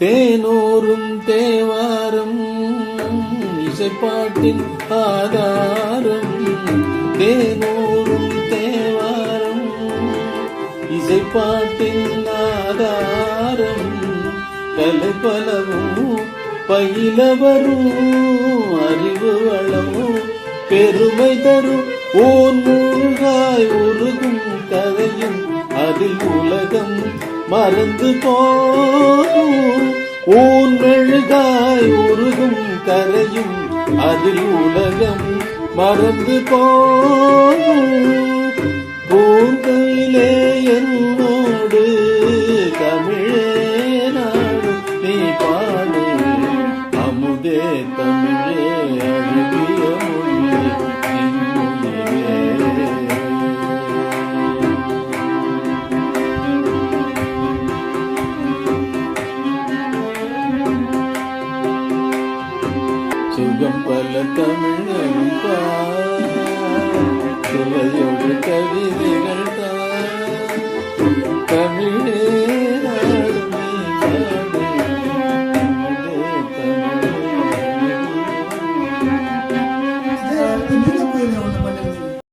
தேனூரும் தேவாரம் இசைப்பாட்டின் ஆதாரம். தேனூரும் தேவாரம் இசைப்பாட்டின் ஆதாரம். கலை பலவும் பயிலவரும் அறிவு வளமும் பெருமை தரும் ஓர் மூழ்காய் உருகும் கதையும் அதில் உலகம் மறந்து போகும். ஊன் மெழுகாய் உருகும் கரையும் அதில் உலகம் மறந்து போகும். பூங்கையிலே என்னோடு தமிழே நாடு நீ பாடு. அமுதே தமிழே அழகிய மொழியே நின்னுயிரே. சுகம் பல தமிழனும் சுவையோடு கவிதைகள்